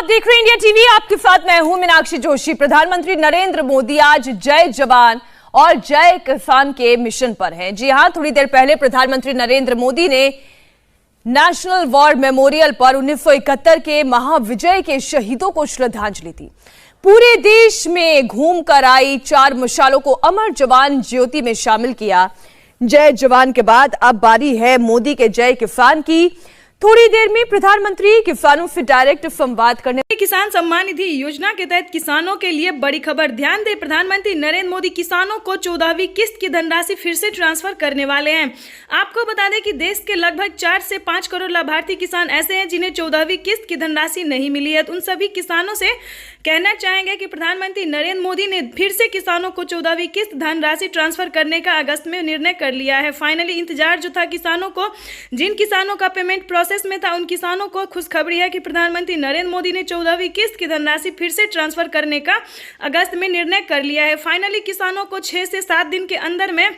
आप देख रहे हैं इंडिया टीवी। आपके साथ मैं हूं मीनाक्षी जोशी। प्रधानमंत्री नरेंद्र मोदी आज जय जवान और जय किसान के मिशन पर हैं। जी हां, थोड़ी देर पहले प्रधानमंत्री नरेंद्र मोदी ने नेशनल वॉर मेमोरियल पर 1971 के महाविजय के शहीदों को श्रद्धांजलि दी। पूरे देश में घूमकर आई 4 मशालों को अमर जवान ज्योति में शामिल किया। जय जवान के बाद अब बारी है मोदी के जय किसान की। थोड़ी देर में प्रधानमंत्री किसानों से डायरेक्ट संवाद करने। किसान सम्मान निधि योजना के तहत किसानों के लिए बड़ी खबर। ध्यान दें, प्रधानमंत्री नरेंद्र मोदी किसानों को 14वीं किस्त की धनराशि फिर से ट्रांसफर करने वाले हैं। आपको बता दें कि देश के लगभग 4 से 5 करोड़ लाभार्थी किसान ऐसे हैं जिन्हें 14वीं किस्त की धनराशि नहीं मिली है। तो उन सभी किसानों से कहना चाहेंगे कि प्रधानमंत्री नरेंद्र मोदी ने फिर से किसानों को 14वीं किस्त धनराशि ट्रांसफर करने का अगस्त में निर्णय कर लिया है। फाइनली इंतजार जो था किसानों को, जिन किसानों का पेमेंट प्रोसेस में था, उन किसानों को खुशखबरी है कि प्रधानमंत्री नरेंद्र मोदी ने 14वीं किस्त की धनराशि फिर से ट्रांसफर करने का अगस्त में निर्णय कर लिया है। फाइनली किसानों को 6 से 7 दिन के अंदर में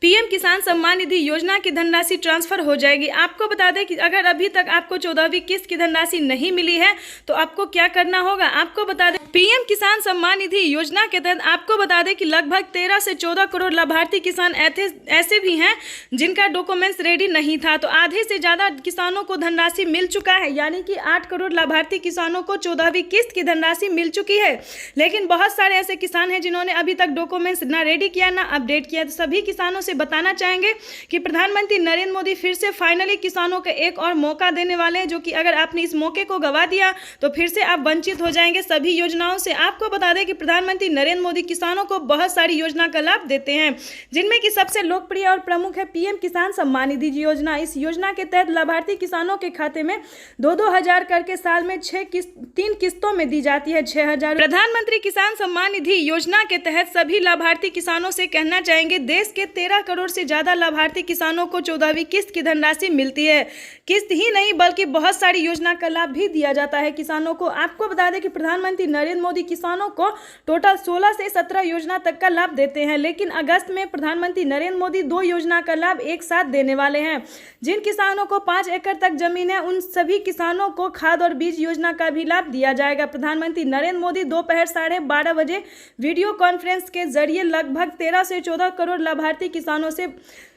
पीएम किसान सम्मान निधि योजना की धनराशि ट्रांसफर हो जाएगी। आपको बता दें कि अगर अभी तक आपको 14वीं किस्त की धनराशि नहीं मिली है तो आपको क्या करना होगा। आपको बता दें, पीएम किसान सम्मान निधि योजना के तहत आपको बता दें कि लगभग 13 से 14 करोड़ लाभार्थी किसान ऐसे भी हैं जिनका डॉक्यूमेंट्स रेडी नहीं था। तो आधे से ज्यादा किसानों को धनराशि मिल चुका है, यानी कि 8 करोड़ लाभार्थी किसानों को 14वीं किस्त की धनराशि मिल चुकी है। लेकिन बहुत सारे ऐसे किसान हैं जिन्होंने अभी तक डॉक्यूमेंट्स ना रेडी किया ना अपडेट किया। तो सभी किसानों से बताना चाहेंगे कि प्रधानमंत्री नरेंद्र मोदी फिर से फाइनली किसानों को एक और मौका देने वाले हैं, जो कि अगर आपने इस मौके को गवा दिया तो फिर से आप वंचित हो जाएंगे सभी योजनाओं से। आपको बता दें कि प्रधानमंत्री नरेंद्र मोदी किसानों को बहुत सारी योजना का लाभ देते हैं, जिनमें कि सबसे लोकप्रिय और प्रमुख है पीएम किसान सम्मान निधि योजना। इस योजना के तहत लाभार्थी किसानों के खाते में 2-2 हजार करके साल में 3 किस्तों में दी जाती है 6,000। प्रधानमंत्री किसान सम्मान निधि योजना के तहत सभी लाभार्थी किसानों से कहना चाहेंगे, देश के 13 करोड़ से ज्यादा लाभार्थी किसानों को 14वीं किस्त की धनराशि मिलती है। किस्त ही नहीं बल्कि बहुत सारी योजना का लाभ भी दिया जाता है किसानों को। आपको बता दें कि प्रधानमंत्री नरेंद्र मोदी किसानों को टोटल 16 से 17 योजना तक का लाभ देते हैं, लेकिन अगस्त में प्रधानमंत्री नरेंद्र मोदी 2 योजना का लाभ एक साथ देने वाले हैं। जिन किसानों को 5 एकड़ तक जमीन है, उन सभी किसानों को खाद और बीज योजना का भी लाभ दिया जाएगा। प्रधानमंत्री नरेंद्र मोदी दोपहर 12:30 बजे वीडियो कॉन्फ्रेंस के जरिए लगभग 13 से 14 करोड़ लाभार्थी किसानों से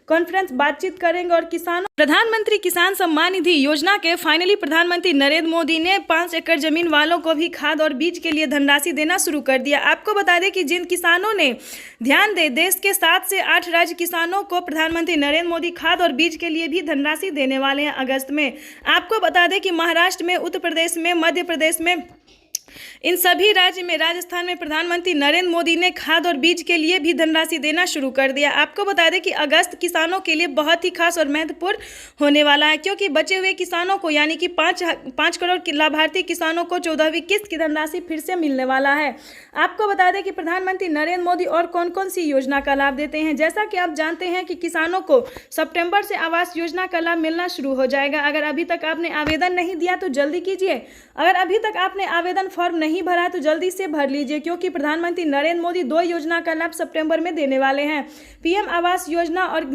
कॉन्फ्रेंस बातचीत करेंगे और किसानों प्रधानमंत्री किसान सम्मान निधि योजना के फाइनली प्रधानमंत्री नरेंद्र मोदी ने 5 एकड़ जमीन वालों को भी खाद और बीज के लिए धनराशि देना शुरू कर दिया। आपको बता दें कि जिन किसानों ने ध्यान दे, देश के 7 से 8 राज्य किसानों को प्रधानमंत्री नरेंद्र मोदी खाद और बीज के लिए भी धनराशि देने वाले हैं अगस्त में। आपको बता दें कि महाराष्ट्र में, उत्तर प्रदेश में, मध्य प्रदेश में, इन सभी राज्य में, राजस्थान में प्रधानमंत्री नरेंद्र मोदी ने खाद और बीज के लिए भी धनराशि देना शुरू कर दिया। आपको बता दें कि अगस्त किसानों के लिए बहुत ही खास और महत्वपूर्ण होने वाला है, क्योंकि बचे हुए किसानों को, यानी कि 5 करोड़ लाभार्थी किसानों को 14वीं किस्त की धनराशि फिर से मिलने वाला है। आपको बता दें कि प्रधानमंत्री नरेंद्र मोदी और कौन कौन सी योजना का लाभ देते हैं। जैसा कि आप जानते हैं कि किसानों को सितंबर से आवास योजना का लाभ मिलना शुरू हो जाएगा। अगर अभी तक आपने आवेदन नहीं दिया तो जल्दी कीजिए। अगर अभी तक आपने आवेदन फॉर्म नहीं भरा तो जल्दी से भर लीजिए, क्योंकि प्रधानमंत्री नरेंद्र मोदी 2 योजना का लाभ सितंबर में देने वाले हैं, पीएम आवास योजना और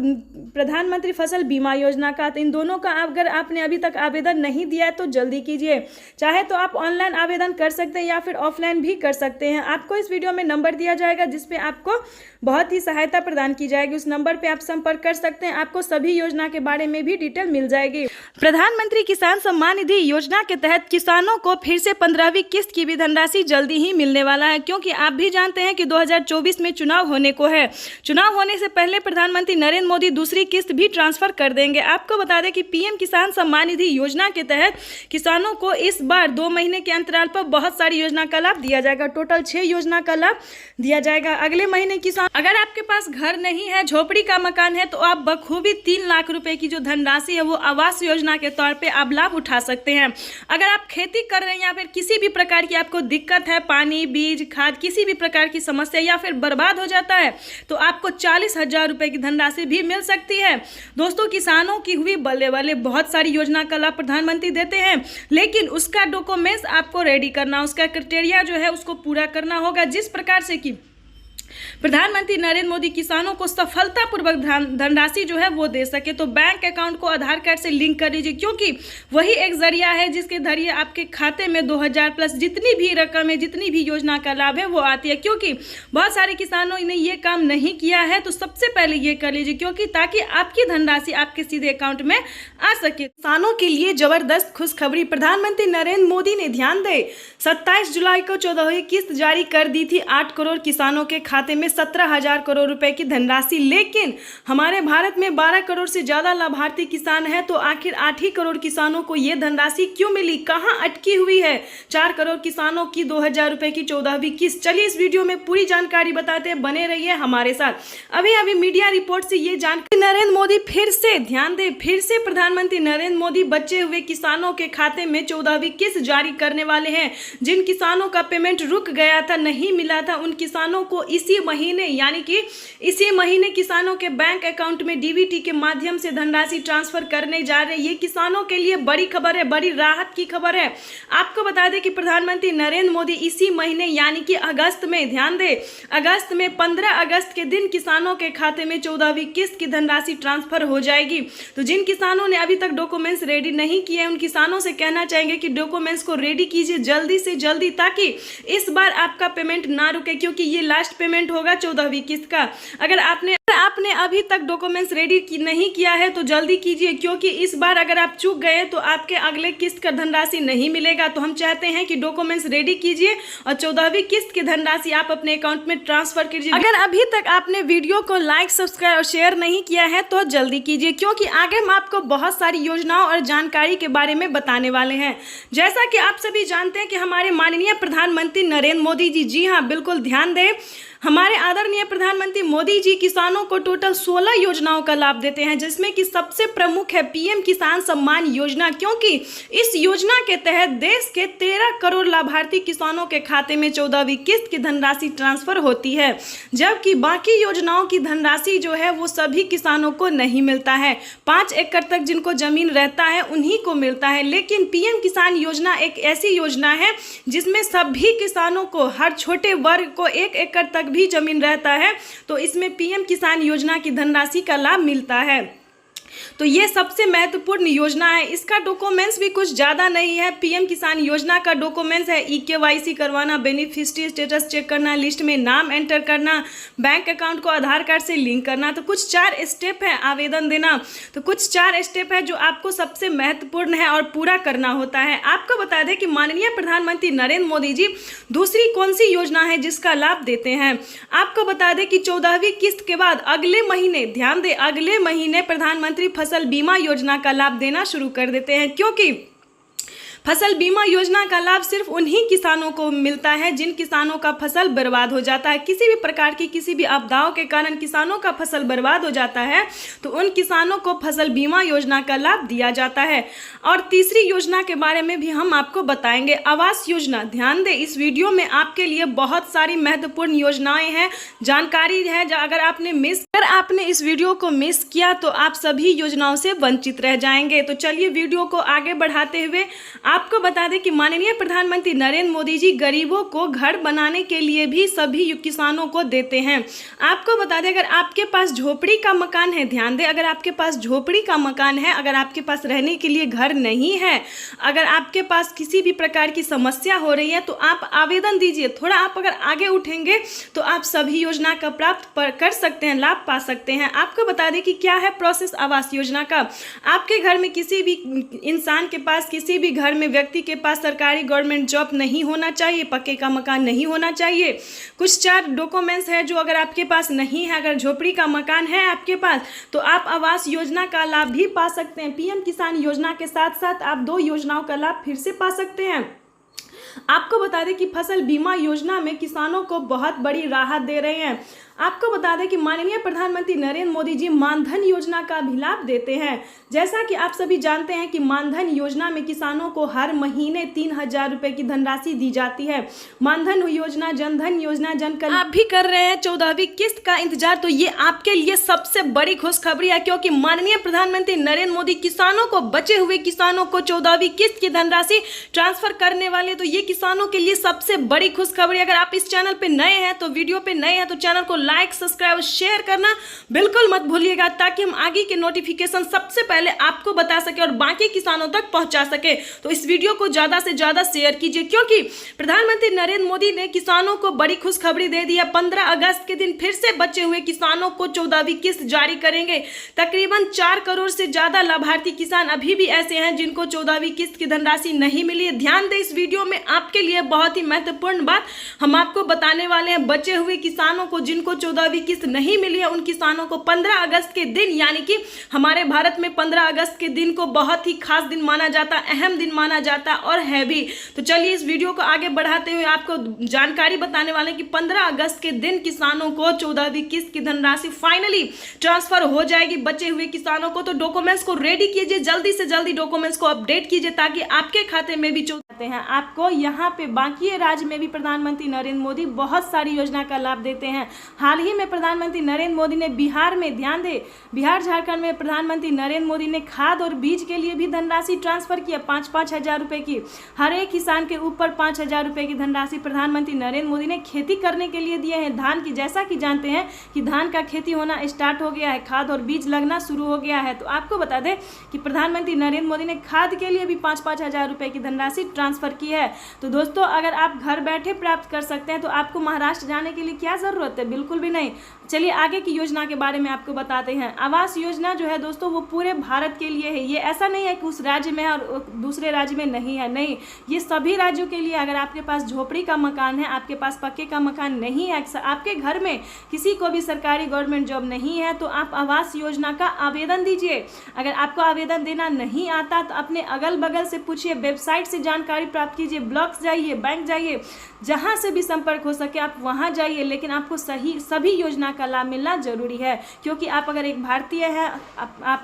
प्रधानमंत्री फसल बीमा योजना का। तो इन दोनों का अगर आपने अभी तक आवेदन नहीं दिया है तो जल्दी कीजिए। चाहे तो आप ऑनलाइन आवेदन कर सकते हैं या फिर ऑफलाइन भी कर सकते हैं। आपको इस वीडियो में नंबर दिया जाएगा जिसपे आपको बहुत ही सहायता प्रदान की जाएगी। उस नंबर पे आप संपर्क कर सकते हैं, आपको सभी योजना के बारे में भी डिटेल मिल जाएगी। प्रधानमंत्री किसान सम्मान निधि योजना के तहत किसानों को फिर से 15वीं किस्त की भी धनराशि जल्दी ही मिलने वाला है, क्योंकि आप भी जानते हैं कि 2024 में चुनाव होने को है। चुनाव होने से पहले प्रधानमंत्री नरेंद्र मोदी दूसरी किस्त भी ट्रांसफर कर देंगे। आपको बता दें कि पीएम किसान सम्मान निधि योजना के तहत किसानों को इस बार 2 महीने के अंतराल पर बहुत सारी योजना का लाभ दिया जाएगा। टोटल 6 योजना का लाभ दिया जाएगा। अगले महीने किसान, अगर आपके पास घर नहीं है, झोपड़ी का मकान है, तो आप बखूबी 3 लाख रुपए की जो धनराशि है वो आवास योजना के तौर पे आप लाभ उठा सकते हैं। अगर आप खेती कर रहे हैं या फिर किसी भी प्रकार की आपको दिक्कत है, पानी, बीज, खाद, किसी भी प्रकार की समस्या या फिर बर्बाद हो जाता है, तो आपको 40,000 रुपए की धनराशि भी मिल सकती है। दोस्तों, किसानों की हुई बल्ले बल्ले बहुत सारी योजना का लाभ प्रधानमंत्री देते हैं, लेकिन उसका डॉक्यूमेंट्स आपको रेडी करना, उसका क्राइटेरिया जो है उसको पूरा करना होगा। जिस प्रकार से कि प्रधानमंत्री नरेंद्र मोदी किसानों को सफलतापूर्वक धनराशि जो है वो दे सके, तो बैंक अकाउंट को आधार कार्ड से लिंक कर लीजिए, क्योंकि वही एक जरिया है जिसके जरिए आपके खाते में 2000 प्लस जितनी भी रकम है, जितनी भी योजना का लाभ है वो आती है। क्योंकि बहुत सारे किसानों ने ये काम नहीं किया है, तो सबसे पहले ये कर लीजिए, क्योंकि ताकि आपकी धनराशि आपके सीधे अकाउंट में आ सके। किसानों के लिए जबरदस्त खुशखबरी, प्रधानमंत्री नरेंद्र मोदी ने ध्यान दे 27 जुलाई को 14वीं किस्त जारी कर दी थी। 8 करोड़ किसानों के खाते में 17,000 करोड़ रुपए की धनराशि। लेकिन हमारे भारत में 12 करोड़ से ज्यादा लाभार्थी किसान हैं, तो आखिर 8 ही करोड़ किसानों को यह धनराशि क्यों मिली, कहां अटकी हुई है 4 करोड़ किसानों की 2,000 रुपए की 14वीं किस्त? चलिए इस वीडियो में पूरी जानकारी बताते हैं, बने रहिए हमारे साथ। अभी मीडिया रिपोर्ट से ये जानकारी, नरेंद्र मोदी फिर से ध्यान दे, फिर से प्रधानमंत्री नरेंद्र मोदी बचे हुए किसानों के खाते में 14वीं किस्त जारी करने वाले हैं। जिन किसानों का पेमेंट रुक गया था, नहीं मिला था, उन किसानों को इसी महीने यानी कि इसी महीने किसानों के बैंक अकाउंट में डीबीटी के माध्यम से धनराशि ट्रांसफर करने जा रहे हैं। ये किसानों के लिए बड़ी खबर है, बड़ी राहत की खबर है। आपको बता दें कि प्रधानमंत्री नरेंद्र मोदी इसी महीने यानी कि अगस्त में, ध्यान दें, अगस्त में 15 अगस्त के दिन किसानों के खाते में 14वीं किस्त की धनराशि ट्रांसफर हो जाएगी। तो जिन किसानों ने अभी तक डॉक्यूमेंट्स रेडी नहीं किए हैं, उन किसानों से कहना चाहेंगे कि डॉक्यूमेंट्स को रेडी कीजिए जल्दी से जल्दी, ताकि इस बार आपका पेमेंट ना रुके, क्योंकि ये लास्ट पेमेंट होगा 14वीं किस्त का। अगर आपने अभी तक डॉक्यूमेंट्स रेडी नहीं किया है तो जल्दी कीजिए, क्योंकि इस बार अगर आप चूक गए तो आपके अगले किस्त का धनराशि नहीं मिलेगा। तो हम चाहते हैं कि डॉक्यूमेंट्स रेडी कीजिए और 14वीं किस्त की धनराशि आप अपने अकाउंट में ट्रांसफर कीजिए। अगर अभी तक आपने वीडियो को लाइक, सब्सक्राइब और शेयर नहीं किया है तो जल्दी कीजिए, क्योंकि आगे हम आपको बहुत सारी योजनाओं और जानकारी के बारे में बताने वाले हैं। जैसा कि आप सभी जानते हैं कि हमारे माननीय प्रधानमंत्री नरेंद्र मोदी जी हाँ बिल्कुल ध्यान दें, हमारे आदरणीय प्रधानमंत्री मोदी जी किसानों को टोटल 16 योजनाओं का लाभ देते हैं, जिसमें कि सबसे प्रमुख है पीएम किसान सम्मान योजना, क्योंकि इस योजना के तहत देश के 13 करोड़ लाभार्थी किसानों के खाते में 14वीं किस्त की धनराशि ट्रांसफर होती है। जबकि बाकी योजनाओं की धनराशि जो है वो सभी किसानों को नहीं मिलता है। 5 एकड़ तक जिनको जमीन रहता है उन्हीं को मिलता है। लेकिन पीएम किसान योजना एक ऐसी योजना है जिसमें सभी किसानों को, हर छोटे वर्ग को 1 एकड़ तक भी जमीन रहता है, तो इसमें पीएम किसान योजना की धनराशि का लाभ मिलता है। तो ये सबसे महत्वपूर्ण योजना है। इसका डॉक्यूमेंट्स भी कुछ ज़्यादा नहीं है। पीएम किसान योजना का डॉक्यूमेंट्स है EKYC करवाना, बेनिफिशियरी स्टेटस चेक करना, लिस्ट में नाम एंटर करना, बैंक अकाउंट को आधार कार्ड से लिंक करना। तो कुछ 4 स्टेप है, आवेदन देना। तो कुछ 4 स्टेप है जो आपको सबसे महत्वपूर्ण है और पूरा करना होता है। आपको बता दें कि माननीय प्रधानमंत्री नरेंद्र मोदी जी दूसरी कौन सी योजना है जिसका लाभ देते हैं। आपको बता दें कि 14वीं किस्त के बाद अगले महीने, ध्यान दें, अगले महीने प्रधानमंत्री फसल बीमा योजना का लाभ देना शुरू कर देते हैं, क्योंकि फसल बीमा योजना का लाभ सिर्फ उन्हीं किसानों को मिलता है जिन किसानों का फसल बर्बाद हो जाता है। किसी भी प्रकार की किसी भी आपदाओं के कारण किसानों का फसल बर्बाद हो जाता है तो उन किसानों को फसल बीमा योजना का लाभ दिया जाता है। और तीसरी योजना के बारे में भी हम आपको बताएंगे, आवास योजना। ध्यान दें, इस वीडियो में आपके लिए बहुत सारी महत्वपूर्ण योजनाएं हैं, जानकारी है। अगर आपने इस वीडियो को मिस किया तो आप सभी योजनाओं से वंचित रह जाएंगे। तो चलिए वीडियो को आगे बढ़ाते हुए आपको बता दें कि माननीय प्रधानमंत्री नरेंद्र मोदी जी गरीबों को घर बनाने के लिए भी सभी किसानों को देते हैं। आपको बता दें, अगर आपके पास झोपड़ी का मकान है, ध्यान दें, अगर आपके पास झोपड़ी का मकान है, अगर आपके पास रहने के लिए घर नहीं है, अगर आपके पास किसी भी प्रकार की समस्या हो रही है तो आप आवेदन दीजिए। थोड़ा आप अगर आगे उठेंगे तो आप सभी योजना का प्राप्त कर सकते हैं, लाभ पा सकते हैं। आपको बता दें कि क्या है प्रोसेस आवास योजना का। आपके घर में किसी भी इंसान के पास, किसी भी घर में व्यक्ति के पास सरकारी गवर्नमेंट जॉब नहीं होना चाहिए, पक्के का मकान नहीं होना चाहिए। कुछ 4 डॉक्यूमेंट्स है जो अगर आपके पास नहीं है, अगर झोपड़ी का मकान है आपके पास, तो आप आवास योजना का लाभ भी पा सकते हैं। पीएम किसान योजना के साथ साथ आप 2 योजनाओं का लाभ फिर से पा सकते हैं। आपको बता दें कि फसल बीमा योजना में किसानों को बहुत बड़ी राहत दे रहे हैं। आपको बता दें कि माननीय प्रधानमंत्री नरेंद्र मोदी जी मानधन योजना का भी लाभ देते हैं। जैसा कि आप सभी जानते हैं कि मानधन योजना में किसानों को हर महीने 3,000 रुपए की धनराशि दी जाती है। मानधन योजना, जनधन योजना, जनकल्याण आप भी कर रहे हैं 14वीं किस्त का इंतजार, तो ये आपके लिए सबसे बड़ी खुशखबरी है, क्योंकि माननीय प्रधानमंत्री नरेंद्र मोदी किसानों को, बचे हुए किसानों को 14वीं किस्त की धनराशि ट्रांसफर करने वाले। तो ये किसानों के लिए सबसे बड़ी खुशखबरी। अगर आप इस चैनल पे नए हैं, तो वीडियो पे नए हैं, तो चैनल को लाइक, सब्सक्राइब, शेयर करना बिल्कुल मत भूलिएगा, ताकि हम आगे के नोटिफिकेशन सबसे पहले आपको बता सके और बाकी किसानों तक पहुंचा सके। तो इस वीडियो को ज्यादा से ज्यादा शेयर कीजिए, क्योंकि प्रधानमंत्री नरेंद्र मोदी ने किसानों को बड़ी खुशखबरी दे दी है। 15 अगस्त के दिन फिर से बचे हुए किसानों को 14वीं किस्त जारी करेंगे। तकरीबन 4 करोड़ से ज्यादा लाभार्थी किसान अभी भी ऐसे हैं जिनको 14वीं किस्त की धनराशि नहीं मिली है। ध्यान दें, इस वीडियो में आपके लिए बहुत ही महत्वपूर्ण बात हम आपको बताने वाले हैं। बचे हुए किसानों को, जिनको 14वीं किस्त नहीं मिली है, उन किसानों को 15 अगस्त के दिन, यानी कि हमारे भारत में 15 अगस्त के दिन को बहुत ही खास दिन माना जाता, अहम दिन माना जाता और है भी। तो चलिए इस वीडियो को आगे बढ़ाते हुए आपको जानकारी बताने वाले हैं कि 15 अगस्त के दिन किसानों को 14वीं किस्त की धनराशि फाइनली ट्रांसफर हो जाएगी। बचे हुए किसानों को तो डॉक्यूमेंट्स को रेडी कीजिए, जल्दी से जल्दी डॉक्यूमेंट्स को अपडेट कीजिए, ताकि आपके खाते में भी हैं। आपको यहाँ पे बाकी राज्य में भी प्रधानमंत्री नरेंद्र मोदी बहुत सारी योजना का लाभ देते हैं। हाल ही में प्रधानमंत्री नरेंद्र मोदी ने बिहार में, ध्यान दें, बिहार झारखंड में प्रधानमंत्री नरेंद्र मोदी ने खाद और बीज के लिए भी धनराशि ट्रांसफर किया, 5-5 हजार रुपए की। हर एक किसान के ऊपर 5,000 रुपए की धनराशि प्रधानमंत्री नरेंद्र मोदी ने खेती करने के लिए दिए हैं। धान की, जैसा कि जानते हैं कि धान का खेती होना स्टार्ट हो गया है, खाद और बीज लगना शुरू हो गया है। तो आपको बता दें कि प्रधानमंत्री नरेंद्र मोदी ने खाद के लिए भी 5-5 हजार रुपए की धनराशि ट्रांसफर की है। तो दोस्तों, अगर आप घर बैठे प्राप्त कर सकते हैं तो आपको महाराष्ट्र जाने के लिए क्या जरूरत है? बिल्कुल भी नहीं। चलिए आगे की योजना के बारे में आपको बताते हैं। आवास योजना जो है दोस्तों, वो पूरे भारत के लिए है। ये ऐसा नहीं है कि उस राज्य में है और दूसरे राज्य में नहीं है, नहीं, ये सभी राज्यों के लिए। अगर आपके पास झोपड़ी का मकान है, आपके पास पक्के का मकान नहीं है, आपके घर में किसी को भी सरकारी गवर्नमेंट जॉब नहीं है, तो आप आवास योजना का आवेदन दीजिए। अगर आपको आवेदन देना नहीं आता तो अपने अगल बगल से पूछिए, वेबसाइट से जानकारी प्राप्त कीजिए, ब्लॉक्स जाइए, बैंक जाइए, जहां से भी संपर्क हो सके आप वहां जाइए। लेकिन आपको सभी योजना का लाभ मिलना जरूरी है, क्योंकि आप अगर एक भारतीय हैं, आप